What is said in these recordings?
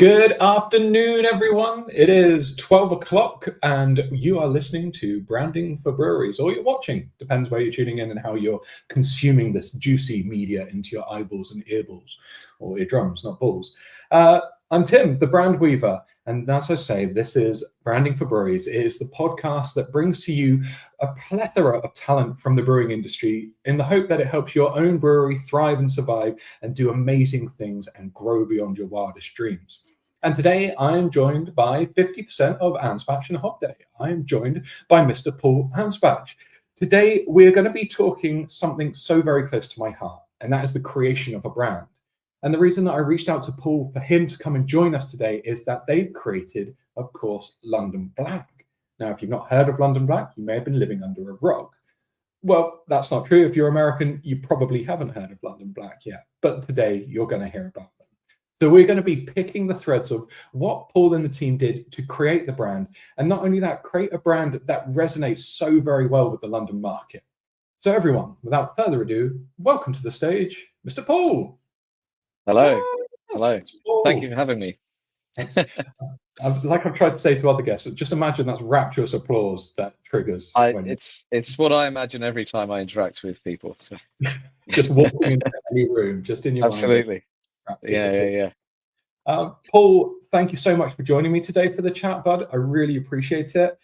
Good afternoon, everyone. It is 12 o'clock, and you are listening to Branding for Breweries, or you're watching. Depends where you're tuning in and how you're consuming this juicy media into your eyeballs and earballs, or eardrums, not balls. I'm Tim, the brand weaver, and as I say, this is Branding for Breweries. It is the podcast that brings to you a plethora of talent from the brewing industry in the hope that it helps your own brewery thrive and survive and do amazing things and grow beyond your wildest dreams. And today I am joined by 50% of Anspach and Hobday. I am joined by Mr. Paul Anspach. Today we're going to be talking something so very close to my heart, and that is the creation of a brand. And the reason that I reached out to Paul for him to come and join us today is that they've created, of course, London Black. Now, if you've not heard of London Black, you may have been living under a rock. Well, that's not true. If you're American, you probably haven't heard of London Black yet. But today you're going to hear about them. So we're going to be picking the threads of what Paul and the team did to create the brand. And not only that, create a brand that resonates so very well with the London market. So everyone, without further ado, welcome to the stage, Mr. Paul. Hello. Hello. Thank you for having me. Like I've tried to say to other guests, just imagine that's rapturous applause that triggers. It's what I imagine every time I interact with people. So. Just walking into any room, just in your Absolutely. mind. Yeah. Paul, thank you so much for joining me today for the chat, bud. I really appreciate it.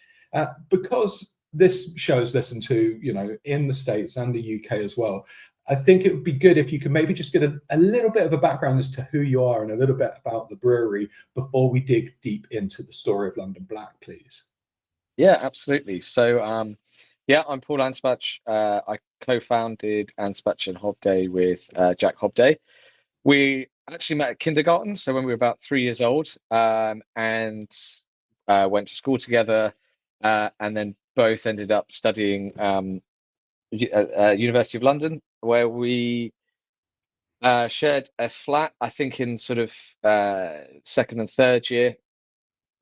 Because this show is listened to, in the States and the UK as well, I think it would be good if you could maybe just get a little bit of a background as to who you are and a little bit about the brewery before we dig deep into the story of London Black, please. Yeah, absolutely. So, I'm Paul Anspach. I co-founded Anspach and Hobday with Jack Hobday. We actually met at kindergarten, so when we were about 3 years old, and went to school together, and then both ended up studying at University of London, where we shared a flat, I think, in sort of second and third year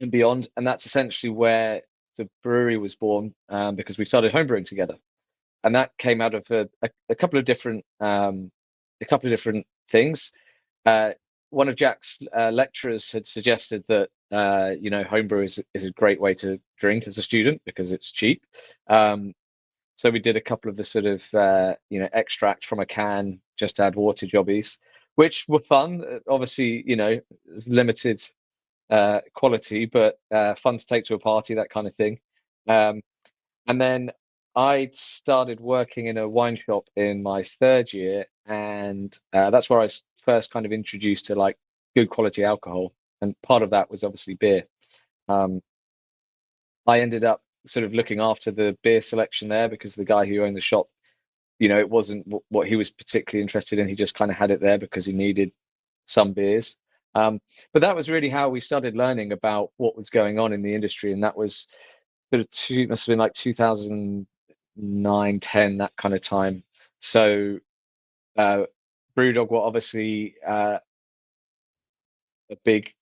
and beyond. And that's essentially where the brewery was born, because we started homebrewing together. And that came out of a couple of different things. One of Jack's lecturers had suggested that homebrew is a great way to drink as a student because it's cheap. So we did a couple of the sort of extract from a can, just add water jobbies, which were fun. Obviously, limited quality, but fun to take to a party, that kind of thing. And then I started working in a wine shop in my third year, and that's where I was first kind of introduced to like good quality alcohol, and part of that was obviously beer. I ended up sort of looking after the beer selection there because the guy who owned the shop, it wasn't what he was particularly interested in. He just kind of had it there because he needed some beers. But that was really how we started learning about what was going on in the industry, and that was sort of must have been like 2009, 10, that kind of time. So Brewdog were obviously a big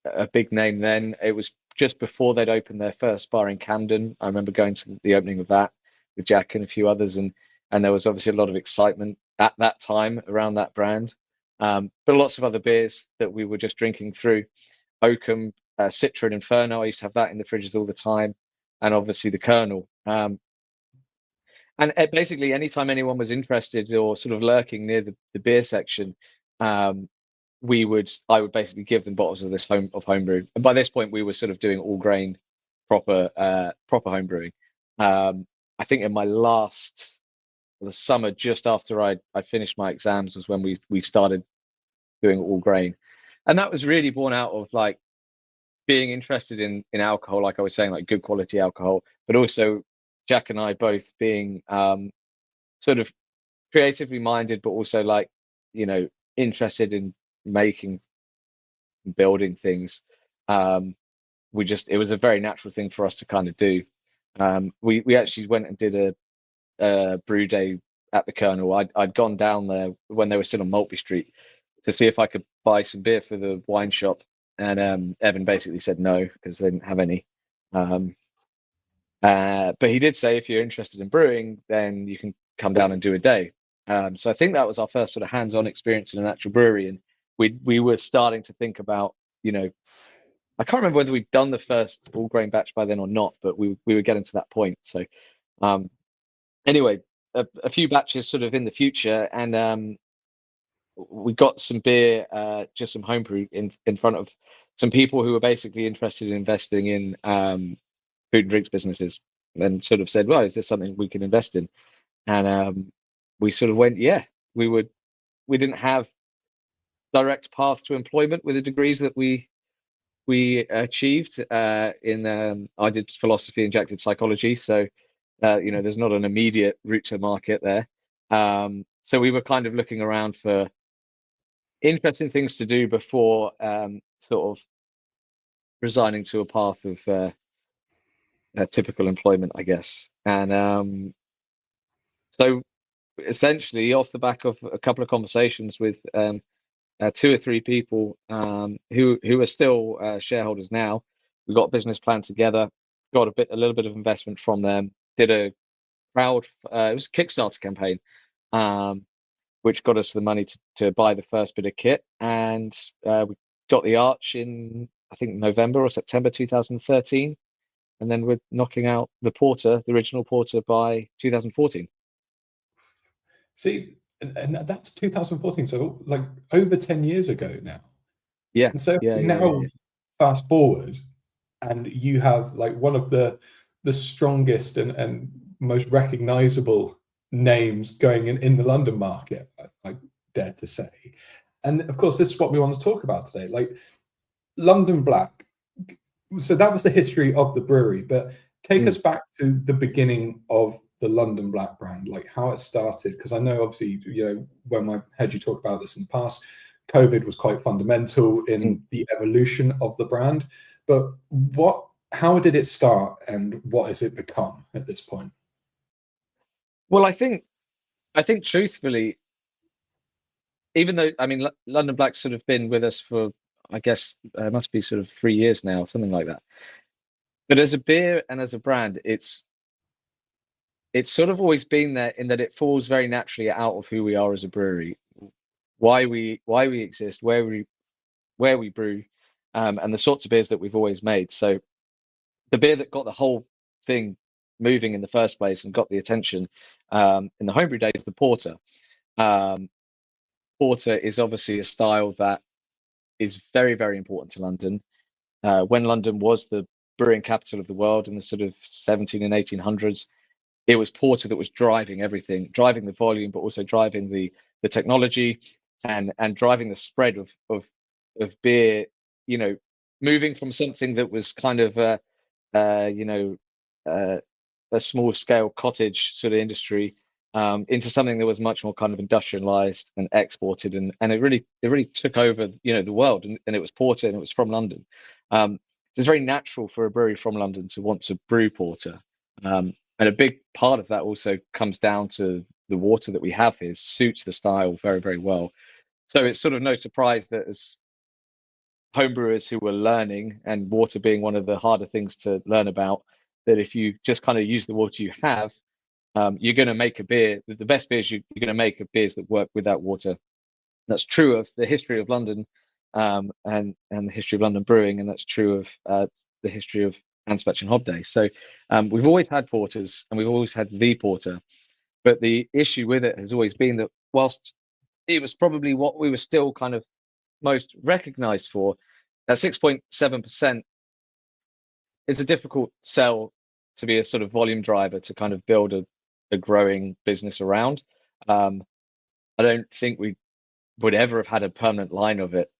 name then. It was just before they'd opened their first bar in Camden. I remember going to the opening of that with Jack and a few others, and there was obviously a lot of excitement at that time around that brand. But lots of other beers that we were just drinking through. Oakham, Citra and Inferno, I used to have that in the fridges all the time, and obviously the Colonel. And basically, anytime anyone was interested or sort of lurking near the beer section, I would basically give them bottles of this homebrew. And by this point, we were sort of doing all grain, proper homebrewing. I think in the summer just after I finished my exams was when we started doing all grain, and that was really born out of like being interested in alcohol, like I was saying, like good quality alcohol, but also Jack and I both being sort of creatively minded, but also like interested in making and building things. It was a very natural thing for us to kind of do. We actually went and did a brew day at the Colonel. I'd gone down there when they were still on Maltby Street to see if I could buy some beer for the wine shop, and Evan basically said no because they didn't have any. But he did say, if you're interested in brewing, then you can come down and do a day. So I think that was our first sort of hands-on experience in an actual brewery, and we were starting to think about I can't remember whether we'd done the first all grain batch by then or not, but we were getting to that point. So anyway, a few batches sort of in the future, and we got some beer, just some homebrew in front of some people who were basically interested in investing in food and drinks businesses, and sort of said, well, is this something we can invest in? And we sort of went, yeah. We didn't have direct path to employment with the degrees that we achieved. I did philosophy, injected psychology, so there's not an immediate route to market there. So we were kind of looking around for interesting things to do before sort of resigning to a path of typical employment, I guess. And so essentially, off the back of a couple of conversations with two or three people who are still shareholders now, we got a business plan together, got a little bit of investment from them, did a crowd, it was a Kickstarter campaign, which got us the money to buy the first bit of kit, and we got the arch in, I think, November or September 2013, and then we're knocking out the original porter, by 2014. See, and that's 2014, so like over 10 years ago now. Yeah. And so Yeah. now fast forward, and you have like one of the strongest and most recognizable names going in the London market, I dare to say. And of course, this is what we want to talk about today, like London Black. So that was the history of the brewery, but take us back to the beginning of the London Black brand, like how it started. Because I know, obviously, when I heard you talk about this in the past, COVID was quite fundamental in the evolution of the brand. But how did it start, and what has it become at this point? Well, I think truthfully, even though, I mean, London Black's sort of been with us for, I guess, must be sort of 3 years now, something like that. But as a beer and as a brand, it's sort of always been there, in that it falls very naturally out of who we are as a brewery, why we exist, where we brew, and the sorts of beers that we've always made. So the beer that got the whole thing moving in the first place and got the attention in the homebrew days, the porter. Porter is obviously a style that is very, very important to London. When London was the brewing capital of the world in the sort of 17 and 1800s, it was porter that was driving everything, driving the volume, but also driving the technology, and driving the spread of beer. Moving from something that was kind of a small scale cottage sort of industry, into something that was much more kind of industrialized and exported, and it really took over the world, and it was porter, and it was from London. It's very natural for a brewery from London to want to brew porter, and a big part of that also comes down to the water that we have here suits the style very, very well. So it's sort of no surprise that as homebrewers who were learning, and water being one of the harder things to learn about, that if you just kind of use the water you have, you're going to make a beer. The best beers you're going to make are beers that work without water. That's true of the history of London, and the history of London brewing, and that's true of the history of Anspach and Hobday. So we've always had porters, and we've always had the porter, but the issue with it has always been that whilst it was probably what we were still kind of most recognized for, at 6.7%, it's a difficult sell to be a sort of volume driver to kind of build a growing business around. I don't think we would ever have had a permanent line of it.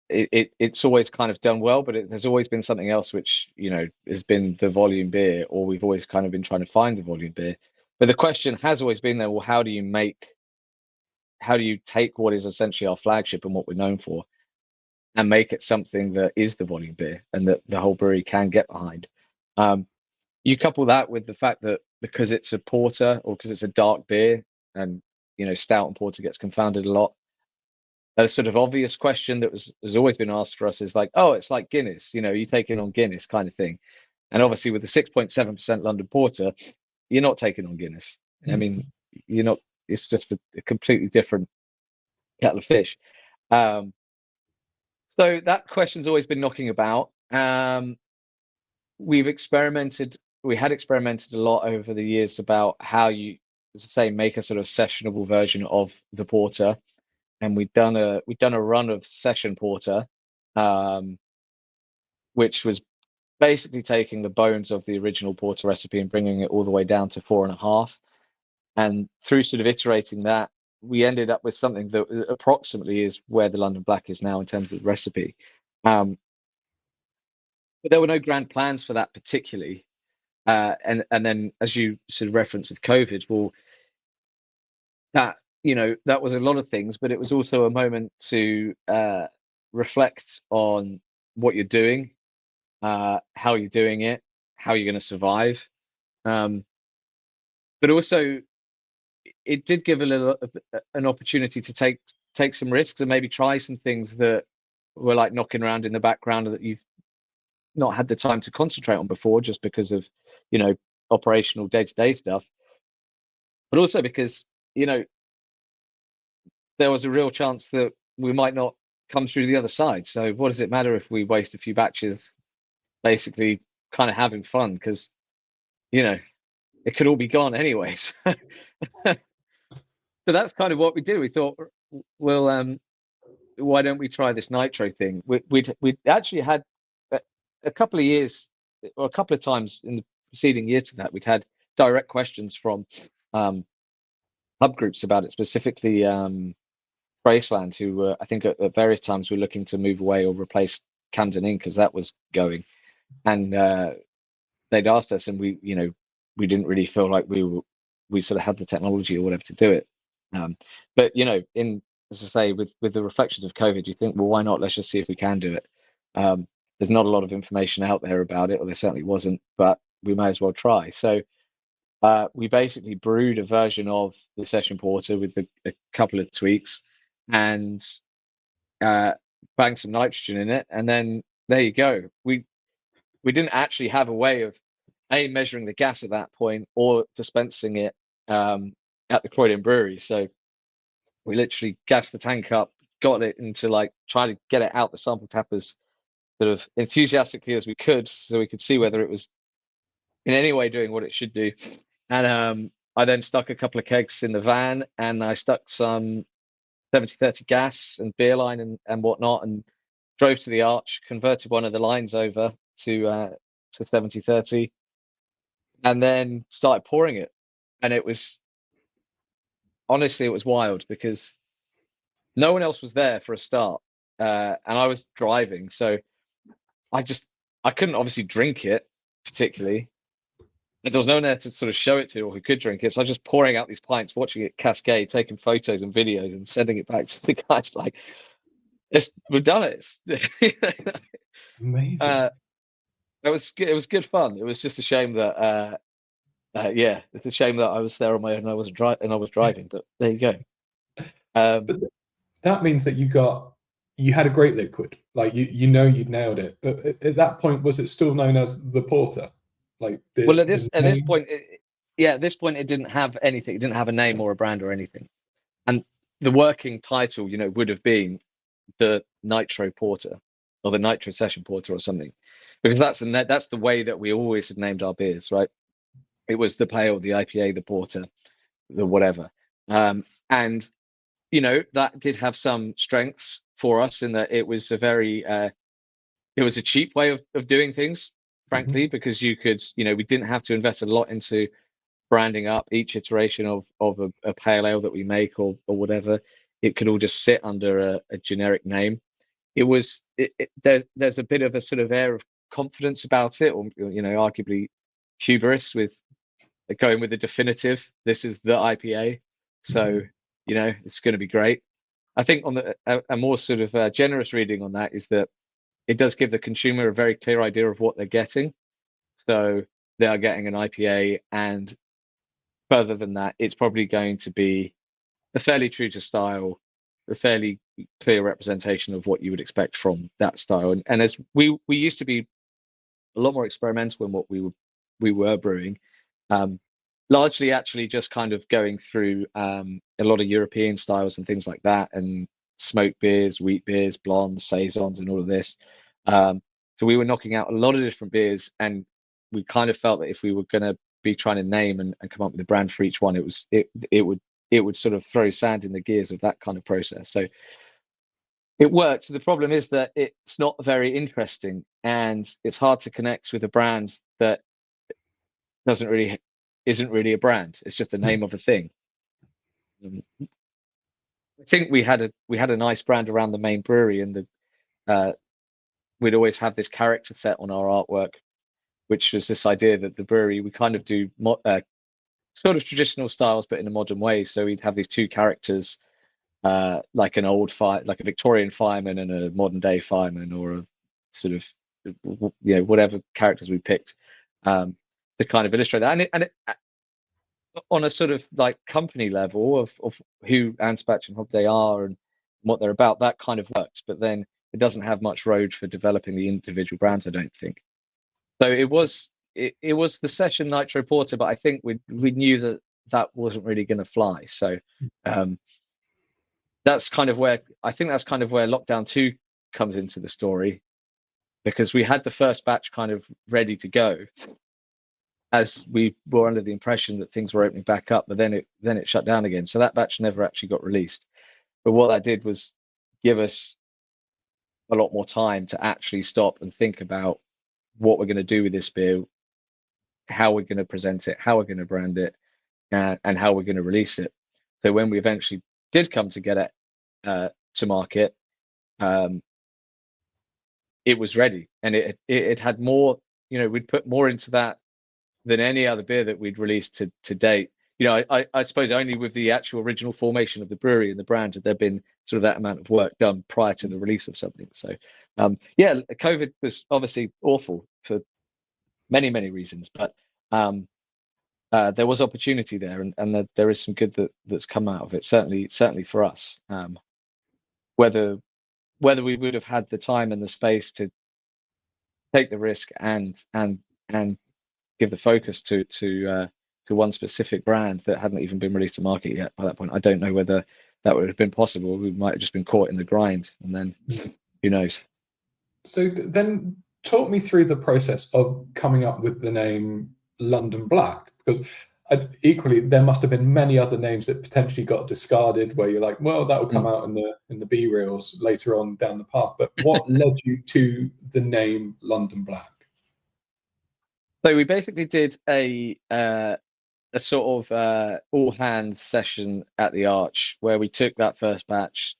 It's always kind of done well, but there's always been something else which has been the volume beer, or we've always kind of been trying to find the volume beer. But the question has always been there, well, how do you take what is essentially our flagship and what we're known for, and make it something that is the volume beer and that the whole brewery can get behind? You couple that with the fact that because it's a porter, or because it's a dark beer, and stout and porter gets confounded a lot, a sort of obvious question that has always been asked for us is like, oh, it's like Guinness, you taking on Guinness kind of thing. And obviously with the 6.7% London porter, you're not taking on Guinness. I mean, you're not. It's just a completely different kettle of fish. So that question's always been knocking about. We had experimented a lot over the years about how you, as I say, make a sort of sessionable version of the porter, and we'd done a run of session porter, um, which was basically taking the bones of the original porter recipe and bringing it all the way down to 4.5. And through sort of iterating that, we ended up with something that approximately is where the London Black is now in terms of the recipe. But there were no grand plans for that particularly. And then, as you sort of referenced with COVID, well, that was a lot of things, but it was also a moment to reflect on what you're doing, how you're doing it, how you're going to survive. But also, it did give an opportunity to take some risks and maybe try some things that were like knocking around in the background that you've not had the time to concentrate on before, just because of operational day-to-day stuff, but also because there was a real chance that we might not come through the other side. So what does it matter if we waste a few batches basically kind of having fun, because it could all be gone anyways. So that's kind of what we did. We thought, well, why don't we try this nitro thing? We'd actually had a couple of years, or a couple of times in the preceding year to that, we'd had direct questions from hub groups about it, specifically Braceland, who I think at various times were looking to move away or replace Camden Inn because that was going, and they'd asked us, and we didn't really feel like we sort of had the technology or whatever to do it. But in, as I say, with the reflections of COVID, you think, well, why not? Let's just see if we can do it. There's not a lot of information out there about it, or there certainly wasn't, but we may as well try. So we basically brewed a version of the session porter with a couple of tweaks, and banged some nitrogen in it, and then there you go. We didn't actually have a way of measuring the gas at that point or dispensing it at the Croydon brewery. So we literally gassed the tank up, got it into trying to get it out the sample tap as sort of enthusiastically as we could, so we could see whether it was in any way doing what it should do. And I then stuck a couple of kegs in the van, and I stuck some 70/30 gas and beer line and whatnot, and drove to the Arch, converted one of the lines over to 70/30, and then started pouring it. And it was, honestly, it was wild because no one else was there for a start, and I was driving, so I couldn't obviously drink it particularly. There was no one there to sort of show it to or who could drink it. So I was just pouring out these pints, watching it cascade, taking photos and videos, and sending it back to the guys like, we've done it. Amazing. It was good fun. It was just a shame that it's a shame that I was there on my own and I wasn't driving, but there you go. But that means that you had a great liquid, like you'd nailed it. But at that point, was it still known as the porter? At this point, at this point, it didn't have anything. It didn't have a name or a brand or anything. And the working title, would have been the Nitro Porter or the Nitro Session Porter or something, because that's the way that we always had named our beers, right? It was the pale, the IPA, the porter, the whatever. And that did have some strengths for us in that it was a cheap way of doing things, frankly, because you could, we didn't have to invest a lot into branding up each iteration of a pale ale that we make or whatever. It could all just sit under a generic name. There's a bit of a sort of air of confidence about it, or arguably hubris, with going with the definitive. This is the IPA, so it's going to be great. I think on a more sort of generous reading on that is that it does give the consumer a very clear idea of what they're getting. So they are getting an IPA, and further than that, it's probably going to be a fairly true to style, a fairly clear representation of what you would expect from that style. And as we used to be a lot more experimental in what we were brewing, largely actually just kind of going through a lot of European styles and things like that, and smoked beers, wheat beers, blondes, saisons, and all of this. So we were knocking out a lot of different beers, and we kind of felt that if we were going to be trying to name and come up with a brand for each one, it would sort of throw sand in the gears of that kind of process. So it worked. The problem is that it's not very interesting, and it's hard to connect with a brand that isn't really a brand. It's just a name of a thing. I think we had a nice brand around the main brewery, and we'd always have this character set on our artwork, which was this idea that the brewery, we kind of do sort of traditional styles, but in a modern way. So we'd have these two characters, like like a Victorian fireman and a modern day fireman, or a sort of, whatever characters we picked, to kind of illustrate that. And it on a sort of like company level of who Anspach and Hobday are and what they're about, that kind of works. But then it doesn't have much road for developing the individual brands, I don't think. So it was the session Nitro Porter, but I think we knew that wasn't really going to fly. So that's kind of where Lockdown 2 comes into the story, because we had the first batch kind of ready to go, as we were under the impression that things were opening back up, but then it shut down again. So that batch never actually got released. But what that did was give us a lot more time to actually stop and think about what we're going to do with this beer, how we're going to present it, how we're going to brand it, and how we're going to release it. So when we eventually did come to get it to market, it was ready, and it had more. We'd put more into that than any other beer that we'd released to date. I suppose only with the actual original formation of the brewery and the brand had there been sort of that amount of work done prior to the release of something. So, COVID was obviously awful for many, many reasons, but there was opportunity there, and there is some good that's come out of it. Certainly for us. Whether we would have had the time and the space to take the risk and give the focus to one specific brand that hadn't even been released to market yet by that point, I don't know whether that would have been possible. We might have just been caught in the grind, and then who knows. So then talk me through the process of coming up with the name London Black, because equally there must have been many other names that potentially got discarded where you're like, well, that will come out in the B reels later on down the path. But what led you to the name London Black? So we basically did a sort of all hands session at the Arch, where we took that first batch,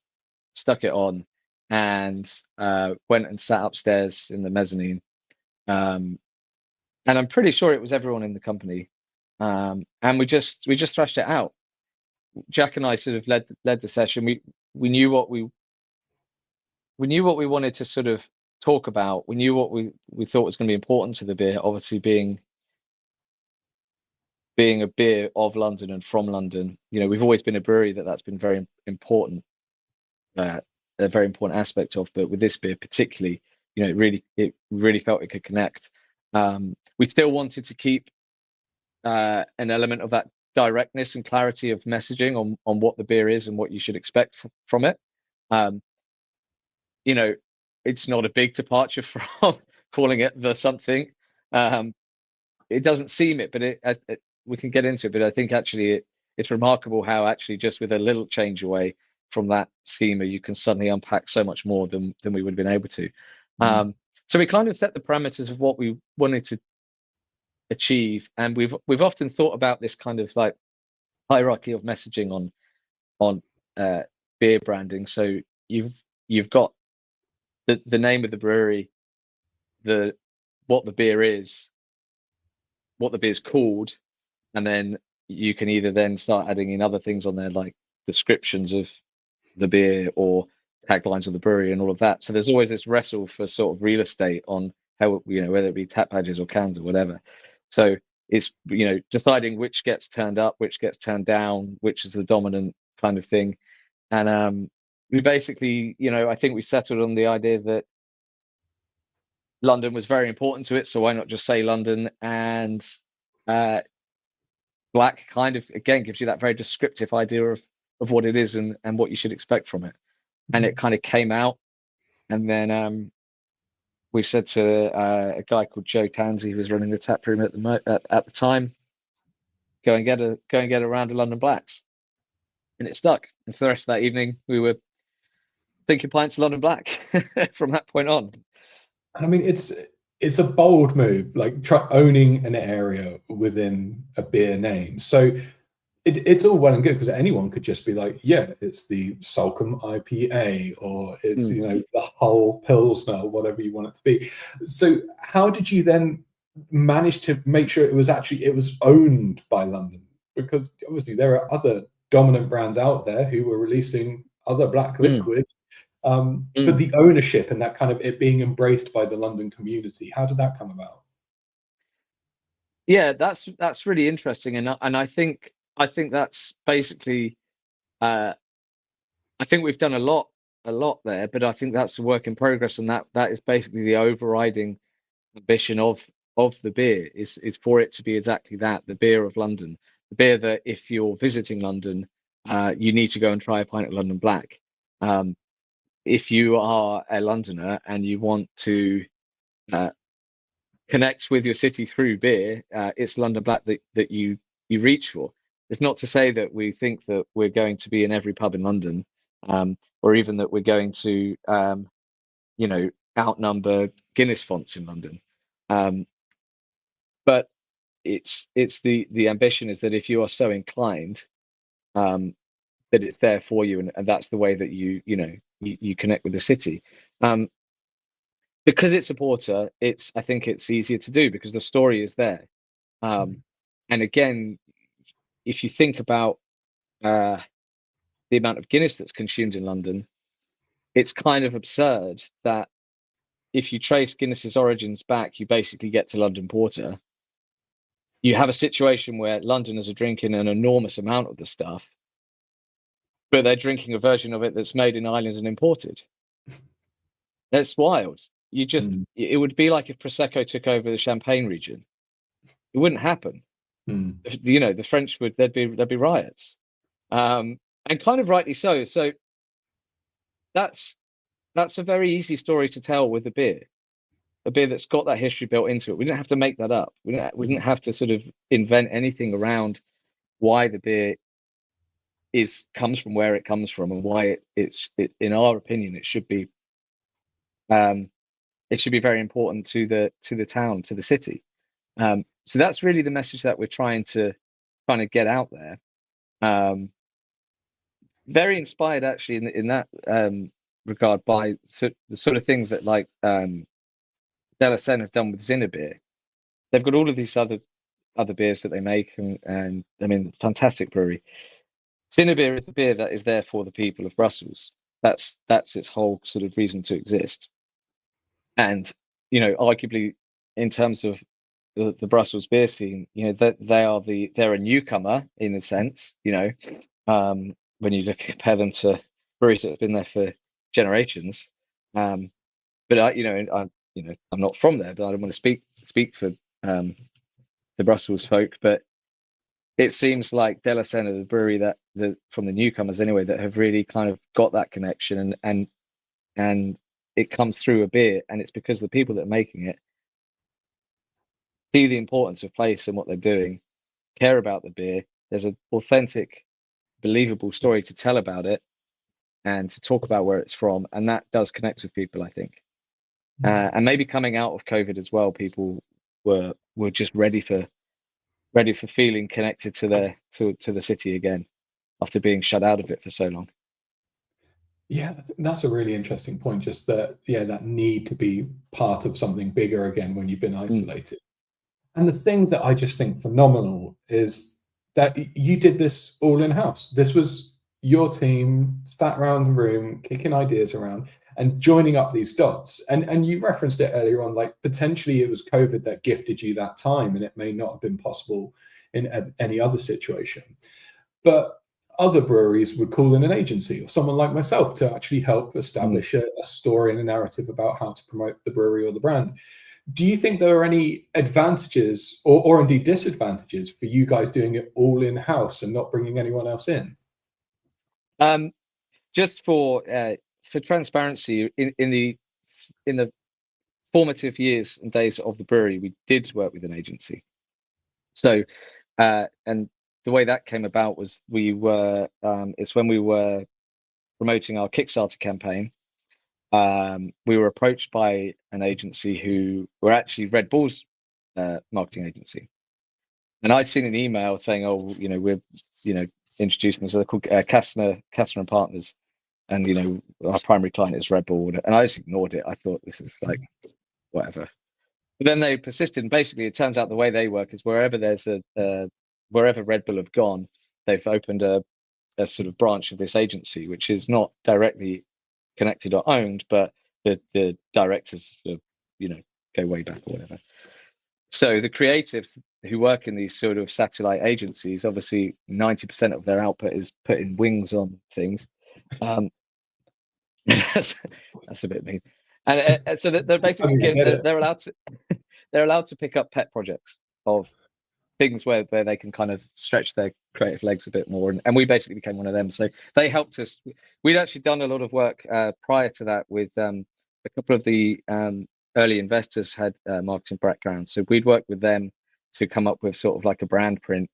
stuck it on, and went and sat upstairs in the mezzanine. And I'm pretty sure it was everyone in the company. And we just thrashed it out. Jack and I sort of led the session. We knew what we wanted to sort of talk about. We knew what we thought was going to be important to the beer, obviously being a beer of London and from London. We've always been a brewery that's been very important, a very important aspect of, but with this beer particularly, it really felt it could connect. We still wanted to keep an element of that directness and clarity of messaging on what the beer is and what you should expect from it. It's not a big departure from calling it the something. It doesn't seem it, but we can get into it. But I think actually it's remarkable how actually just with a little change away from that schema, you can suddenly unpack so much more than we would have been able to. So we kind of set the parameters of what we wanted to achieve, and we've often thought about this kind of like hierarchy of messaging on beer branding. So you've got the name of the brewery, what the beer is, what the beer's called, and then you can either then start adding in other things on there, like descriptions of the beer or taglines of the brewery and all of that. So there's always this wrestle for sort of real estate on how, whether it be tap badges or cans or whatever. So it's, deciding which gets turned up, which gets turned down, which is the dominant kind of thing. And we basically, I think we settled on the idea that London was very important to it, so why not just say London? And Black kind of, again, gives you that very descriptive idea of what it is and what you should expect from it. and it kind of came out. And then we said to a guy called Joe Tansey, who was running the tap room at the time, go and get a round of London Blacks, and it stuck. And for the rest of that evening, we were thinking pints of London Black from that point on. I mean, it's a bold move, like owning an area within a beer name. So it's all well and good because anyone could just be like, yeah, it's the Salcombe IPA, or it's the Hull Pilsner, whatever you want it to be. So how did you then manage to make sure it was owned by London? Because obviously there are other dominant brands out there who were releasing other black liquid, but the ownership and that kind of it being embraced by the London community, how did that come about? Yeah, that's really interesting, and I think that's basically, I think we've done a lot there, but I think that's a work in progress, and that is basically the overriding ambition of the beer is for it to be exactly that, the beer of London, the beer that if you're visiting London, you need to go and try a pint of London Black. If you are a Londoner and you want to connect with your city through beer, it's London Black that you reach for. It's not to say that we think that we're going to be in every pub in London, or even that we're going to, outnumber Guinness fonts in London. But it's the ambition is that if you are so inclined, that it's there for you, and that's the way that you connect with the city. Because it's a porter, I think it's easier to do because the story is there. And again, if you think about the amount of Guinness that's consumed in London, it's kind of absurd that if you trace Guinness's origins back, you basically get to London Porter. You have a situation where Londoners are drinking an enormous amount of the stuff, but they're drinking a version of it that's made in Ireland and imported. That's wild. It would be like if Prosecco took over the Champagne region. It wouldn't happen. The French there'd be riots, and kind of rightly so. So that's a very easy story to tell with a beer that's got that history built into it. We didn't have to make that up. We didn't have to sort of invent anything around why the beer comes from where it comes from, and why it's in our opinion it should be very important to the town, to the city. So that's really the message that we're trying to get out there. Very inspired actually in that regard by the sort of things that like Della Sen have done with Zinnebeer. They've got all of these other beers that they make, and I mean, fantastic brewery. Zinnebeer is the beer that is there for the people of Brussels. That's its whole sort of reason to exist. And arguably, in terms of the Brussels beer scene, they're a newcomer in a sense. When you compare them to breweries that have been there for generations. But I'm not from there, but I don't want to speak for the Brussels folk. But it seems like Della Sen are the brewery that from the newcomers anyway that have really kind of got that connection, and it comes through a beer, and it's because the people that are making it see the importance of place and what they're doing, care about the beer. There's an authentic, believable story to tell about it, and to talk about where it's from, and that does connect with people, I think. And maybe coming out of COVID as well, people were just ready for feeling connected to the city again after being shut out of it for so long. Yeah, that's a really interesting point. Just that need to be part of something bigger again when you've been isolated. And the thing that I just think phenomenal is that you did this all in-house. This was your team sat around the room, kicking ideas around and joining up these dots. And you referenced it earlier on, like potentially it was COVID that gifted you that time, and it may not have been possible in any other situation. But other breweries would call in an agency or someone like myself to actually help establish a story and a narrative about how to promote the brewery or the brand. Do you think there are any advantages or indeed disadvantages for you guys doing it all in-house and not bringing anyone else in? Just for for transparency, in the formative years and days of the brewery, we did work with an agency. So, and the way that came about was it's when we were promoting our Kickstarter campaign. We were approached by an agency who were actually Red Bull's marketing agency. And I'd seen an email saying, "Oh, we're, introducing us. So they're called Kastner and Partners, and our primary client is Red Bull." And I just ignored it. I thought, this is like whatever. But then they persisted. And basically, it turns out the way they work is wherever there's wherever Red Bull have gone, they've opened a sort of branch of this agency, which is not directly connected or owned, but the directors, go way back or whatever. So the creatives who work in these sort of satellite agencies, obviously 90% of their output is putting wings on things. That's a bit mean. And so they're basically they're allowed to pick up pet projects of things where they can kind of stretch their creative legs a bit more, and we basically became one of them. So they helped us. We'd actually done a lot of work prior to that with a couple of the early investors had marketing backgrounds, so we'd worked with them to come up with sort of like a brand print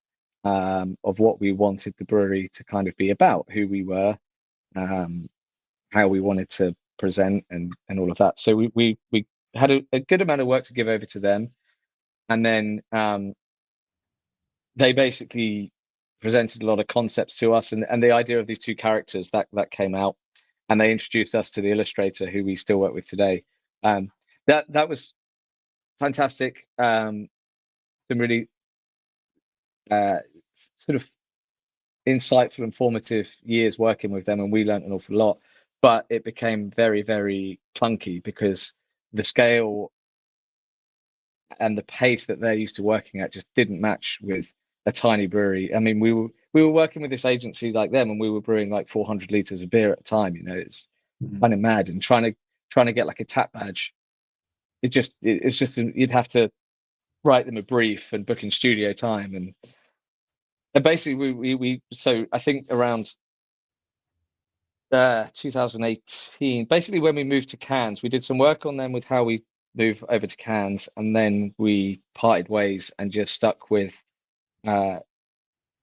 of what we wanted the brewery to kind of be about, who we were, how we wanted to present, and all of that. So we had a good amount of work to give over to them, and then they basically presented a lot of concepts to us, and the idea of these two characters that came out, and they introduced us to the illustrator who we still work with today. That was fantastic. Some really sort of insightful and formative years working with them, and we learned an awful lot. But it became very, very clunky because the scale and the pace that they're used to working at just didn't match with a tiny brewery. I mean, we were working with this agency like them, and we were brewing like 400 liters of beer at a time. It's kind of mad. And trying to get like a tap badge, it's just you'd have to write them a brief and book in studio time, and basically we so I think around 2018, basically when we moved to cans, we did some work on them with how we move over to cans, and then we parted ways and just stuck with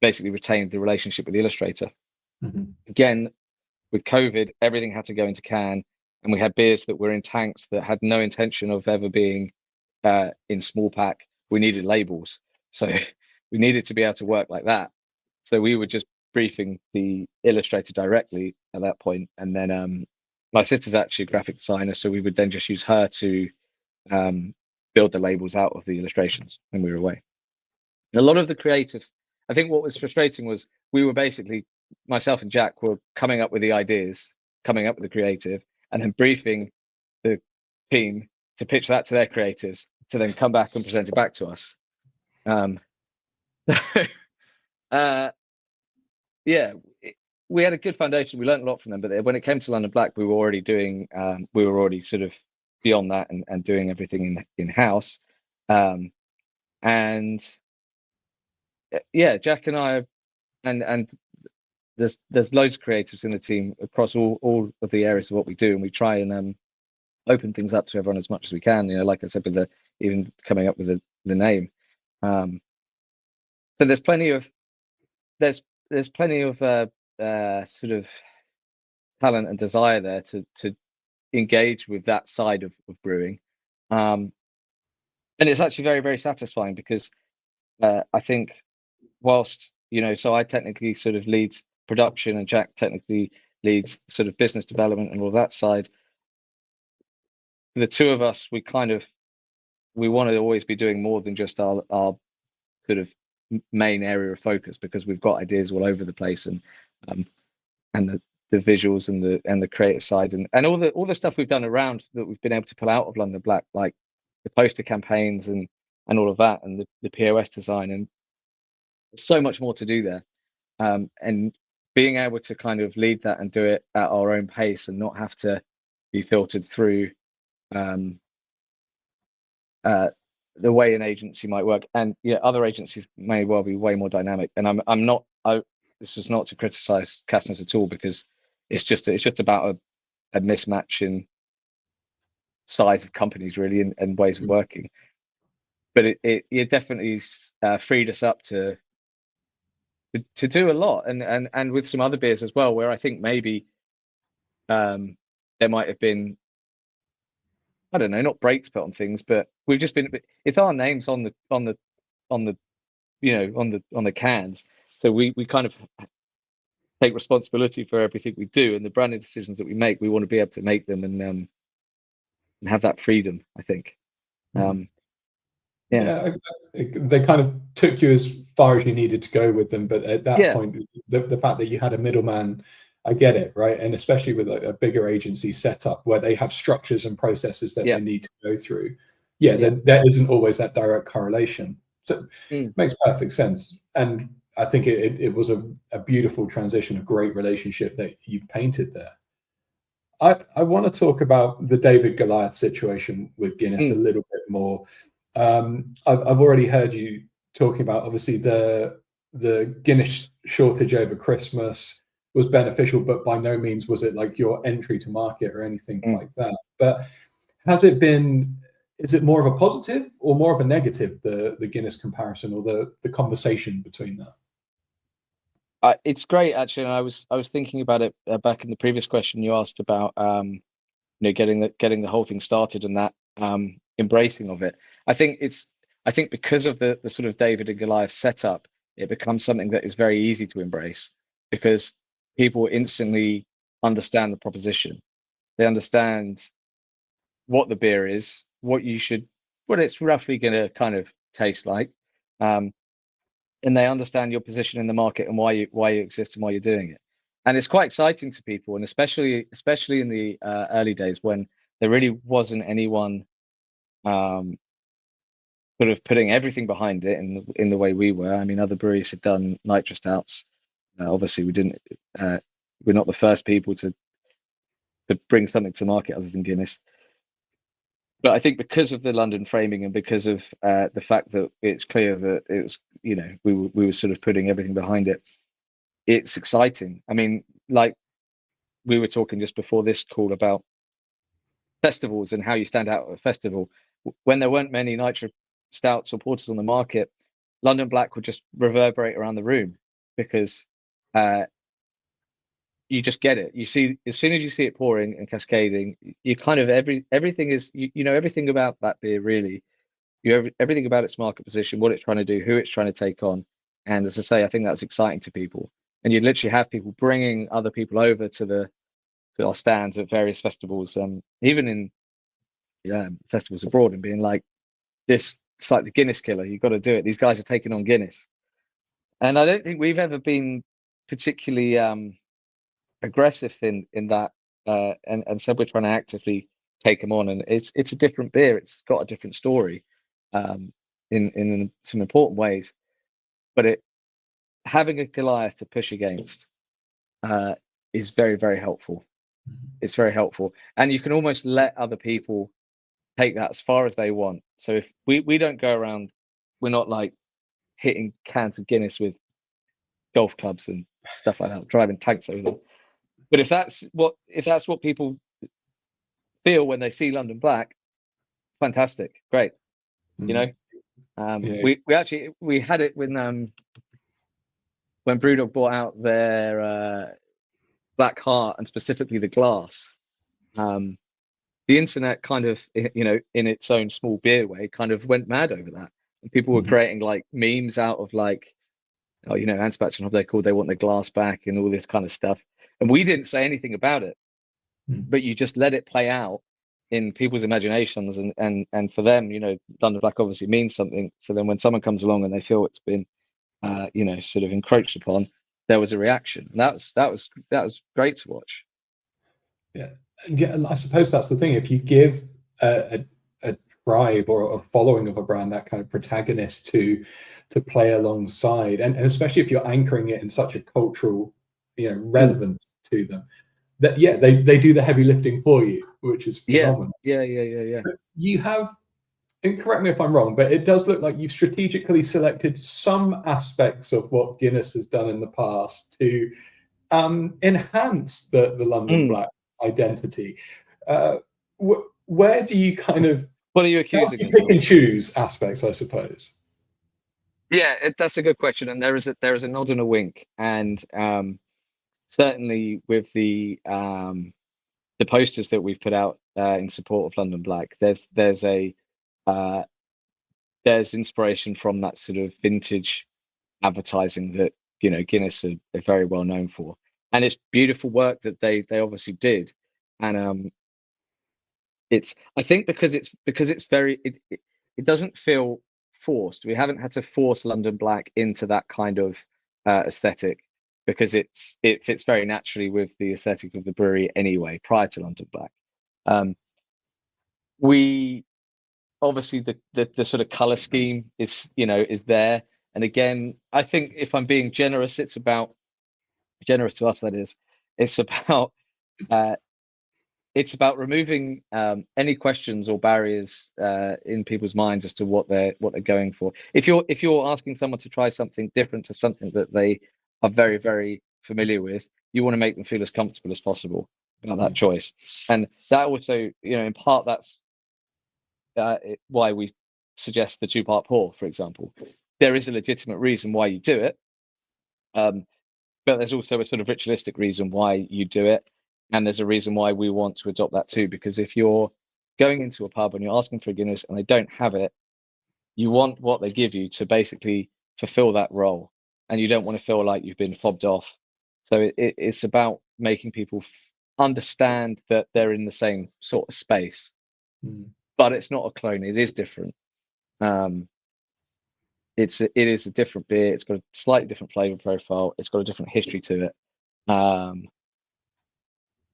basically retained the relationship with the illustrator. Again, with COVID, everything had to go into can, and we had beers that were in tanks that had no intention of ever being in small pack. We needed labels, so we needed to be able to work like that. So we were just briefing the illustrator directly at that point, and then my sister's actually a graphic designer, so we would then just use her to build the labels out of the illustrations when we were away. And a lot of the creative, I think what was frustrating was we were basically, myself and Jack were coming up with the ideas, coming up with the creative, and then briefing the team to pitch that to their creatives to then come back and present it back to us. Yeah, we had a good foundation. We learned a lot from them, but when it came to London Black, we were already sort of beyond that and doing everything in house. And yeah, Jack and I, and there's loads of creatives in the team across all of the areas of what we do, and we try and open things up to everyone as much as we can. Like I said, with even coming up with the name. So there's plenty of sort of talent and desire there to engage with that side of brewing, and it's actually very, very satisfying because I think whilst so I technically sort of leads production and Jack technically leads sort of business development and all that side. The two of us, we want to always be doing more than just our sort of main area of focus, because we've got ideas all over the place, and the visuals and the creative side and all the stuff we've done around that we've been able to pull out of London Black, like the poster campaigns and all of that, and the POS design, and so much more to do there, and being able to kind of lead that and do it at our own pace and not have to be filtered through the way an agency might work. And yeah, other agencies may well be way more dynamic, and I'm not this is not to criticize Kastner's at all, because it's just about mismatch in size of companies, really, and ways of working. But it definitely freed us up to do a lot, and with some other beers as well, where I think maybe there might have been, I don't know, not brakes put on things, but we've just been, it's our names on the cans, so we kind of take responsibility for everything we do, and the branding decisions that we make, we want to be able to make them and have that freedom, I think. Yeah, they kind of took you as far as you needed to go with them, but at that point, the fact that you had a middleman, I get it, right? And especially with a bigger agency setup where they have structures and processes that they need to go through. There isn't always that direct correlation. So it makes perfect sense. And I think it was a beautiful transition, a great relationship that you've painted there. I want to talk about the David Goliath situation with Guinness a little bit more. I've already heard you talking about, obviously, the Guinness shortage over Christmas was beneficial, but by no means was it like your entry to market or anything like that. But has it been, is it more of a positive or more of a negative, the Guinness comparison or the conversation between that? It's great, actually, and I was thinking about it back in the previous question you asked about getting the whole thing started and that embracing of it. I think because of the sort of David and Goliath setup, it becomes something that is very easy to embrace because people instantly understand the proposition. They understand what the beer is, what it's roughly going to kind of taste like, and they understand your position in the market and why you exist and why you're doing it. And it's quite exciting to people, and especially in the early days when there really wasn't anyone sort of putting everything behind it in the way we were. I mean, other breweries had done nitro stouts. Obviously, we didn't. We're not the first people to bring something to market other than Guinness. But I think because of the London framing and because of the fact that it's clear that it was, we were sort of putting everything behind it, it's exciting. I mean, like we were talking just before this call about festivals and how you stand out at a festival. When there weren't many nitro stouts or porters on the market, London Black would just reverberate around the room because you just get it. You see, as soon as you see it pouring and cascading, you kind of everything is everything about that beer, really. Everything about its market position, what it's trying to do, who it's trying to take on. And as I say, I think that's exciting to people. And you literally have people bringing other people over to our stands at various festivals, even in festivals abroad, and being like, it's like the Guinness killer. You've got to do it. These guys are taking on Guinness. And I don't think we've ever been particularly aggressive in that, and said we're trying to actively take them on. And it's a different beer. It's got a different story in some important ways. But having a Goliath to push against is very, very helpful. It's very helpful, and you can almost let other people take that as far as they want. So if we don't go around, we're not like hitting cans of Guinness with golf clubs and stuff like that, driving tanks over them. But if that's what people feel when they see London Black, fantastic, great. We actually had it when Brewdog brought out their Black Heart, and specifically the glass. The internet kind of, in its own small beer way, kind of went mad over that, and people were creating like memes out of like, Anspach and Hobday called, they want the glass back and all this kind of stuff. And we didn't say anything about it, but you just let it play out in people's imaginations, and for them, London Black obviously means something. So then when someone comes along and they feel it's been, sort of encroached upon, there was a reaction. And that was great to watch. Yeah, I suppose that's the thing. If you give a tribe or a following of a brand that kind of protagonist to play alongside, and especially if you're anchoring it in such a cultural, relevance to them, that they do the heavy lifting for you, which is phenomenal. Yeah. But you have, and correct me if I'm wrong, but it does look like you've strategically selected some aspects of what Guinness has done in the past to enhance the London Black identity. Where do you kind of, what are you how do accusing you us pick of? and choose aspects, I suppose? Yeah, that's a good question, and there is a nod and a wink, and certainly with the posters that we've put out in support of London Black, there's inspiration from that sort of vintage advertising that Guinness are very well known for, and it's beautiful work that they obviously did, and it's, I think, because it's very, it doesn't feel forced. We haven't had to force London Black into that kind of aesthetic, because it fits very naturally with the aesthetic of the brewery anyway prior to London Black. We obviously, the sort of color scheme is there, and again, I think if I'm being generous, it's about, generous to us, that is, it's about removing any questions or barriers in people's minds as to what they're going for. If you're asking someone to try something different to something that they are very, very familiar with, you want to make them feel as comfortable as possible about that choice. And that also, in part, that's why we suggest the 2-part pour, for example. There is a legitimate reason why you do it, but there's also a sort of ritualistic reason why you do it, and there's a reason why we want to adopt that too. Because if you're going into a pub and you're asking for a Guinness and they don't have it, you want what they give you to basically fulfill that role, and you don't want to feel like you've been fobbed off. So it's about making people understand that they're in the same sort of space. But it's not a clone, it is different. It is a different beer, it's got a slightly different flavor profile, it's got a different history to it,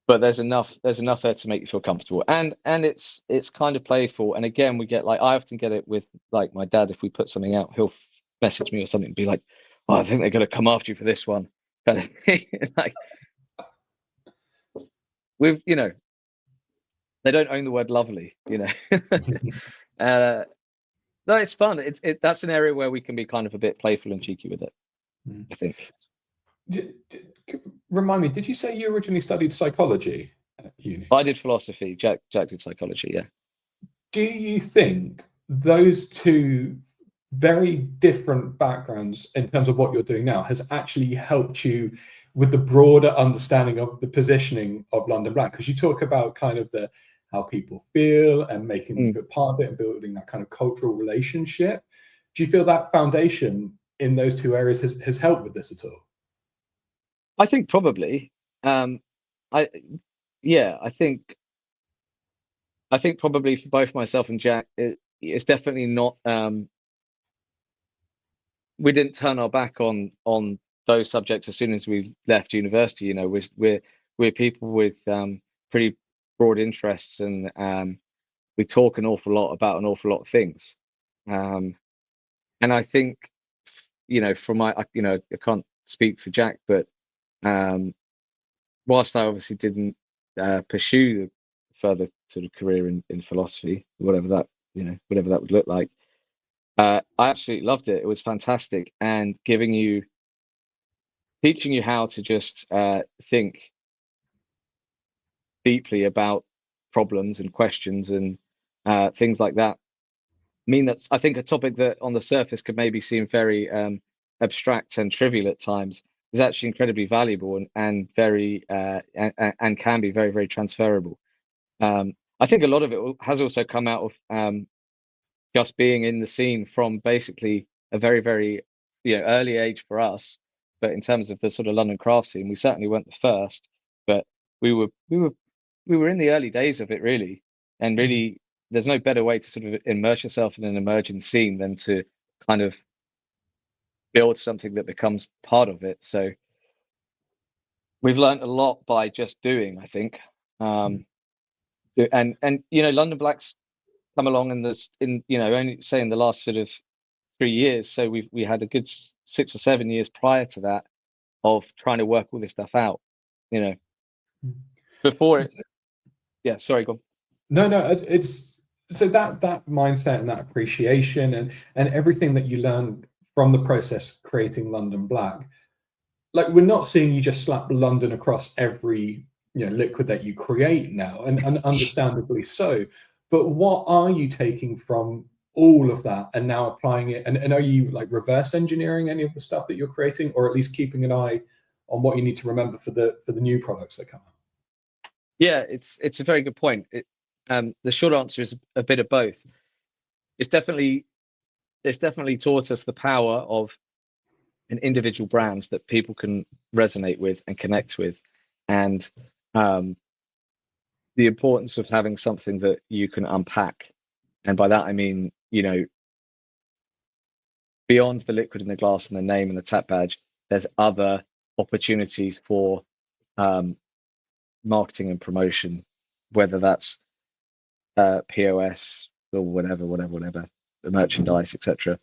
but there's enough there to make you feel comfortable, and it's kind of playful. And again, we get, like, I often get it with, like, my dad. If we put something out, he'll message me or something and be like, "Oh, I think they're going to come after you for this one," kind of thing. Like, with they don't own the word lovely, no, it's fun. That's an area where we can be kind of a bit playful and cheeky with it, I think. Remind me, did you say you originally studied psychology at uni? I did philosophy. Jack did psychology, yeah. Do you think those two very different backgrounds in terms of what you're doing now has actually helped you with the broader understanding of the positioning of London Black? Because you talk about kind of how people feel and making them feel part of it and building that kind of cultural relationship. Do you feel that foundation in those two areas has helped with this at all? I think probably. I think probably for both myself and Jack, it's definitely not. We didn't turn our back on those subjects as soon as we left university. We're people with pretty broad interests, and we talk an awful lot about an awful lot of things. And I think, from I can't speak for Jack, but whilst I obviously didn't pursue further sort of career in philosophy, whatever that would look like, I absolutely loved it. It was fantastic, and teaching you how to just think deeply about problems and questions and things like that. That's, I think, a topic that on the surface could maybe seem very abstract and trivial at times, is actually incredibly valuable and very and can be very, very transferable. I think a lot of it has also come out of just being in the scene from basically a very, very early age for us. But in terms of the sort of London craft scene, we certainly weren't the first, but we were in the early days of it, really. And really, there's no better way to sort of immerse yourself in an emerging scene than to kind of build something that becomes part of it. So we've learned a lot by just doing, I think. And London Black's come along only say in the last sort of 3 years. So we had a good 6 or 7 years prior to that of trying to work all this stuff out, before it. Yeah, sorry, go on. No, it's so that mindset and that appreciation and everything that you learn from the process creating London Black. Like, we're not seeing you just slap London across every liquid that you create now, and understandably so. But what are you taking from all of that and now applying it? And are you like reverse engineering any of the stuff that you're creating, or at least keeping an eye on what you need to remember for the new products that come out? Yeah, it's a very good point. The short answer is a bit of both. It's definitely taught us the power of an individual brand that people can resonate with and connect with, and the importance of having something that you can unpack. And by that I mean, beyond the liquid in the glass and the name and the tap badge, there's other opportunities for marketing and promotion, whether that's POS or whatever, the merchandise, etc.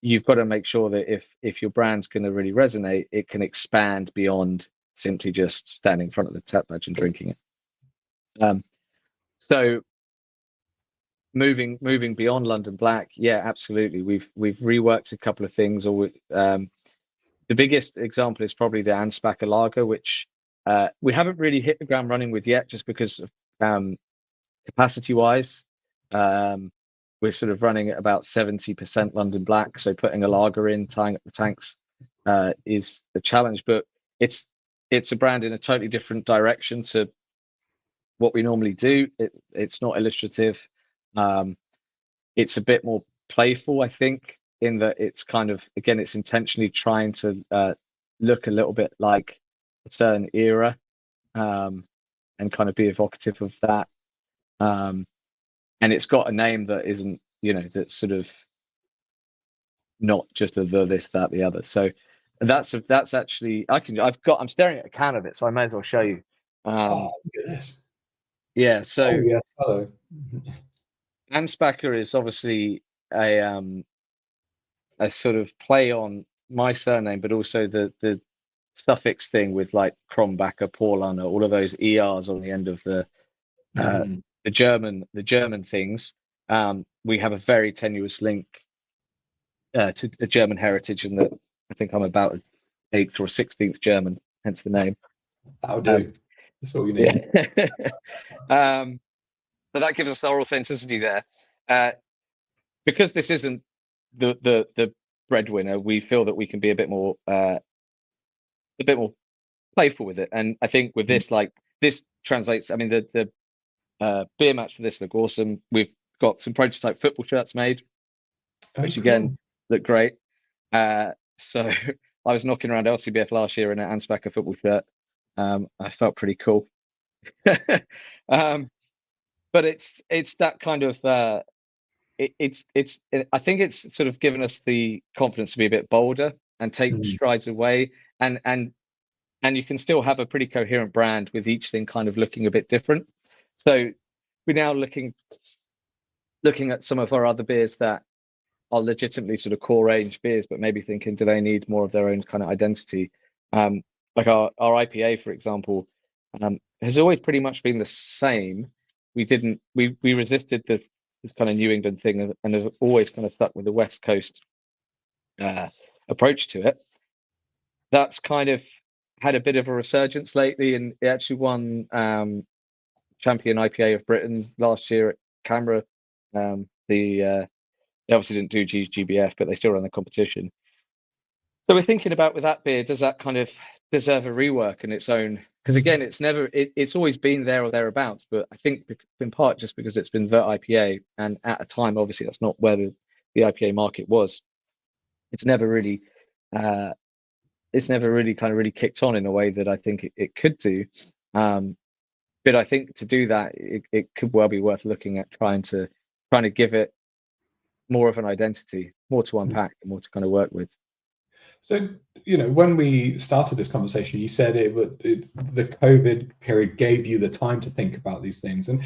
You've got to make sure that if your brand's going to really resonate, it can expand beyond simply just standing in front of the tap badge and drinking it. So moving beyond London Black, yeah, absolutely. We've reworked a couple of things. Or the biggest example is probably the Anspach lager, which we haven't really hit the ground running with yet, just because of capacity wise. We're sort of running at about 70% London Black, so putting a lager in, tying up the tanks, is the challenge. But it's a brand in a totally different direction to what we normally do. It's not illustrative. It's a bit more playful, I think, in that it's kind of, again, it's intentionally trying to look a little bit like a certain era, and kind of be evocative of that. And it's got a name that isn't, that's sort of not just a this, that, the other. So that's actually, I'm staring at a can of it, so I may as well show you. Look at this. Yeah. So yes, hello. Anspacher is obviously a sort of play on my surname, but also the suffix thing with like Krombacher, Paulaner, all of those ERs on the end of the German things. We have a very tenuous link to the German heritage, and that I think I'm about 8th or 16th German, hence the name. That'll do. That's all you need. Yeah. So that gives us our authenticity there. Because this isn't the breadwinner, we feel that we can be a bit more playful with it. And I think with this, like, this translates. I mean, the beer match for this look awesome. We've got some prototype football shirts made, which again look great. So I was knocking around LCBF last year in an Anspach football shirt. I felt pretty cool. But it's that kind of I think it's sort of given us the confidence to be a bit bolder and take strides away, and you can still have a pretty coherent brand with each thing kind of looking a bit different. So we're now looking at some of our other beers that are legitimately sort of core range beers, but maybe thinking, do they need more of their own kind of identity? Like our IPA, for example, has always pretty much been the same. We resisted this kind of New England thing, and have always kind of stuck with the West Coast approach to it. That's kind of had a bit of a resurgence lately, and it actually won Champion IPA of Britain last year at Canberra. They obviously didn't do GBF, but they still ran the competition. So we're thinking about, with that beer, does that kind of deserve a rework in its own? Because again, it's always been there or thereabouts, but I think in part just because it's been Vert IPA, and at a time, obviously, that's not where the IPA market was. It's never really kind of really kicked on in a way that I think it could do. But I think to do that, it could well be worth looking at trying to give it more of an identity, more to unpack, and more to kind of work with. So, when we started this conversation, you said the COVID period gave you the time to think about these things. And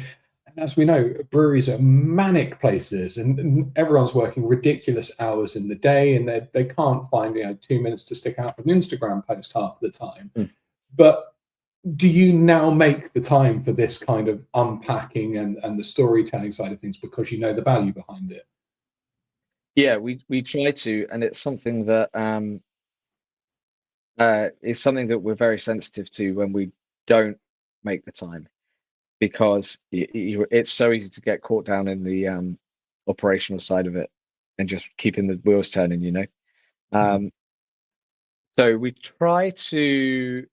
as we know, breweries are manic places, and everyone's working ridiculous hours in the day, and they can't find 2 minutes to stick out an Instagram post half the time. But do you now make the time for this kind of unpacking and the storytelling side of things because you know the value behind it? Yeah, we try to, and it's something that is something that we're very sensitive to when we don't make the time, because it's so easy to get caught down in the operational side of it and just keeping the wheels turning, you know. So we try to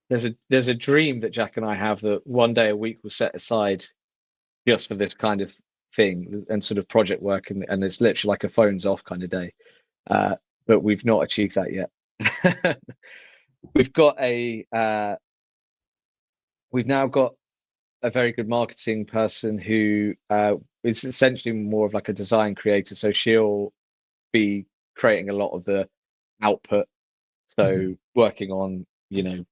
there's a dream that Jack and I have that one day a week we'll set aside just for this kind of thing and sort of project work, and it's literally like a phones off kind of day. But we've not achieved that yet. We've now got a very good marketing person who is essentially more of like a design creator. So she'll be creating a lot of the output. So working on, you know,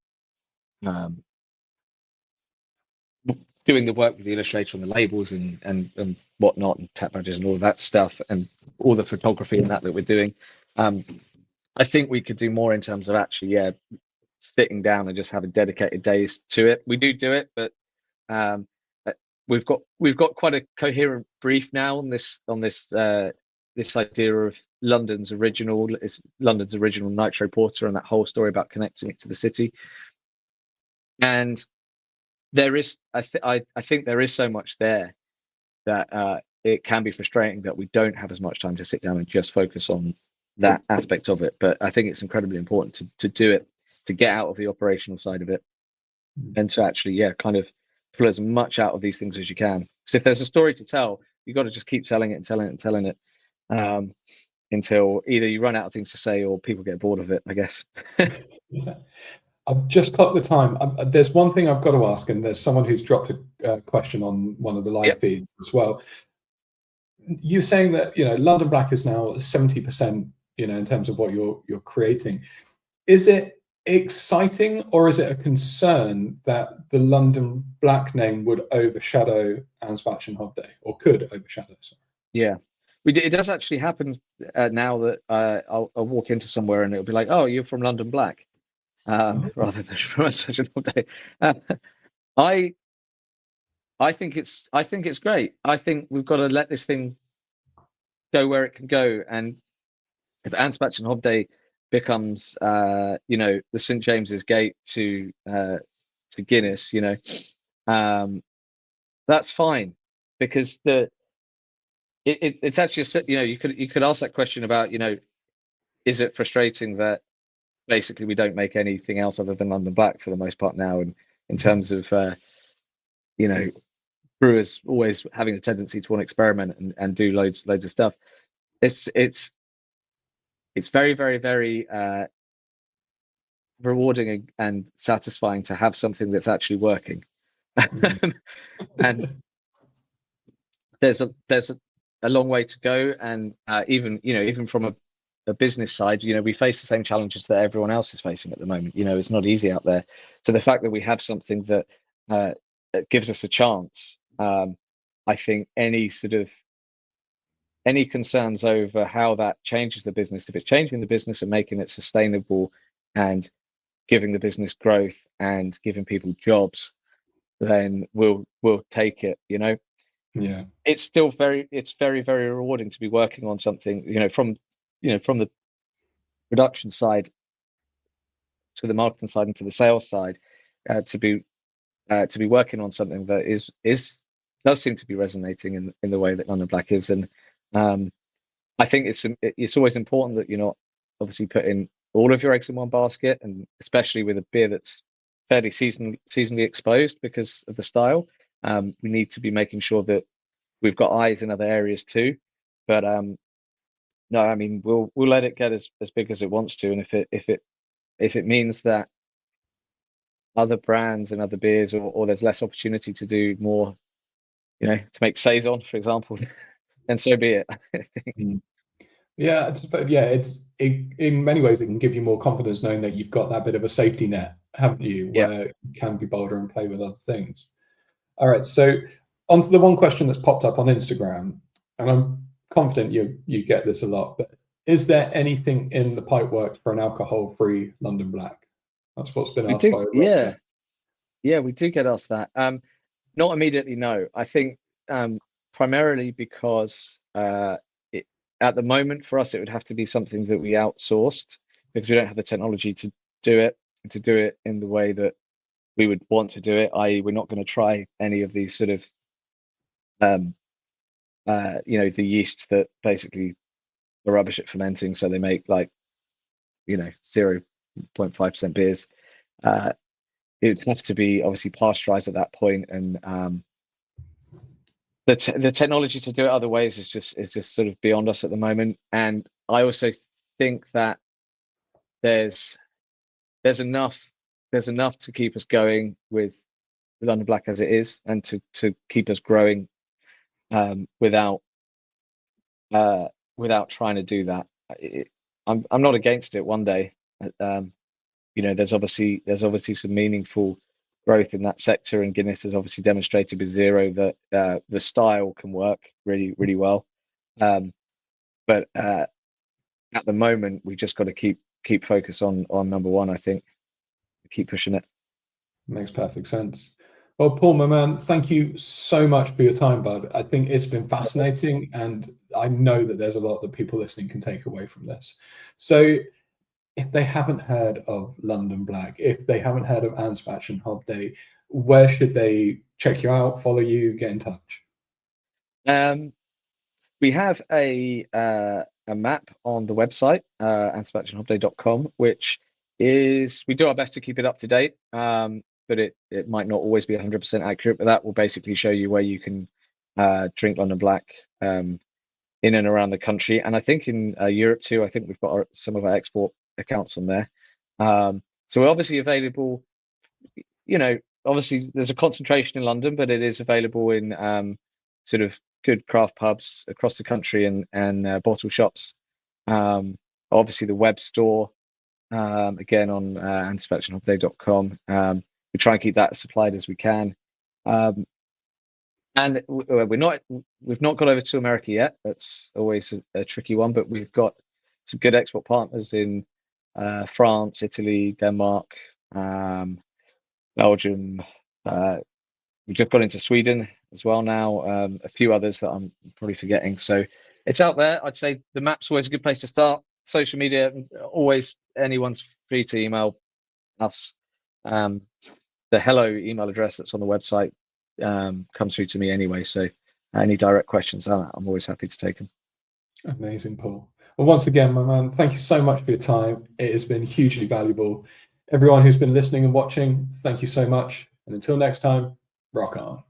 doing the work with the illustrator on the labels and whatnot, and tap badges and all of that stuff, and all the photography and that we're doing. I think we could do more in terms of actually, sitting down and just having dedicated days to it. We do it, but we've got quite a coherent brief now on this this idea of London's original Nitro Porter, and that whole story about connecting it to the city. And there is, I think there is so much there that it can be frustrating that we don't have as much time to sit down and just focus on that aspect of it. But I think it's incredibly important to do it, to get out of the operational side of it, and to actually, kind of pull as much out of these things as you can. Because if there's a story to tell, you've got to just keep telling it and telling it and telling it, until either you run out of things to say or people get bored of it, I guess. I've just clocked the time. There's one thing I've got to ask, and there's someone who's dropped a question on one of the live feeds as well. You're saying that, London Black is now 70%, in terms of what you're creating. Is it exciting, or is it a concern that the London Black name would overshadow Anspach and Hobday, or could overshadow? Sorry. Yeah, it does actually happen now that I'll walk into somewhere and it'll be like, oh, you're from London Black. Rather than from such an day. I think it's great. I think we've got to let this thing go where it can go. And if Anspach and Hobday becomes, the St. James's Gate to Guinness, that's fine, because it's actually, you could ask that question about, is it frustrating that basically we don't make anything else other than London Black for the most part now, and in terms of brewers always having a tendency to want to experiment and do loads of stuff. It's very, very, very rewarding and satisfying to have something that's actually working. And there's a long way to go, and even from a business side, we face the same challenges that everyone else is facing at the moment. It's not easy out there. So the fact that we have something that gives us a chance, I think any concerns over how that changes the business, if it's changing the business and making it sustainable and giving the business growth and giving people jobs, then we'll take it. Yeah, it's very, very rewarding to be working on something, from the production side to the marketing side and to the sales side, to be working on something that does seem to be resonating in the way that London Black is. And I think it's always important that you're not obviously putting all of your eggs in one basket, and especially with a beer that's fairly seasonally exposed because of the style. We need to be making sure that we've got eyes in other areas too. But no, I mean, we'll let it get as big as it wants to, and if it means that other brands and other beers, or there's less opportunity to do more, to make saison, for example, then so be it. I think. Yeah, it's in many ways it can give you more confidence knowing that you've got that bit of a safety net, haven't you, where you can be bolder and play with other things. All right, so onto the one question that's popped up on Instagram, and I'm confident you get this a lot, but is there anything in the pipeworks for an alcohol-free London Black? That's what's been asked by a lot. Yeah, we do get asked that. Not immediately, no. I think primarily because at the moment for us it would have to be something that we outsourced, because we don't have the technology to do it. and to do it in the way that we would want to do it, i.e. we're not going to try any of these sort of the yeasts that basically are rubbish at fermenting, so they make like 0.5% beers. It has to be obviously pasteurized at that point, and the technology to do it other ways is just sort of beyond us at the moment. And I also think that there's enough to keep us going with London Black as it is, and to keep us growing without trying to do that. I'm not against it one day. There's obviously some meaningful growth in that sector, and Guinness has obviously demonstrated with Zero that the style can work really, really well. But at the moment, we just got to keep focus on number one. I think keep pushing it. Makes perfect sense. Well, Paul, my man, thank you so much for your time, bud. I think it's been fascinating, and I know that there's a lot that people listening can take away from this. So if they haven't heard of London Black, if they haven't heard of Anspach Hobday, where should they check you out, follow you, get in touch? We have a map on the website, anspachhobday.com, which is, we do our best to keep it up to date, but it might not always be 100% accurate, but that will basically show you where you can drink London Black in and around the country. And I think in Europe too, I think we've got some of our export accounts on there. So we're obviously available, obviously there's a concentration in London, but it is available in sort of good craft pubs across the country, and bottle shops. Obviously the web store, again on anspachhobday.com. We try and keep that as supplied as we can. And we've not got over to America yet. That's always a tricky one, but we've got some good export partners in France, Italy, Denmark, Belgium. We've just got into Sweden as well now. A few others that I'm probably forgetting. So it's out there. I'd say the map's always a good place to start. Social media, always, anyone's free to email us. The hello email address that's on the website comes through to me anyway. So any direct questions, I'm always happy to take them. Amazing, Paul. Well, once again, my man, thank you so much for your time. It has been hugely valuable. Everyone who's been listening and watching, thank you so much. And until next time, rock on.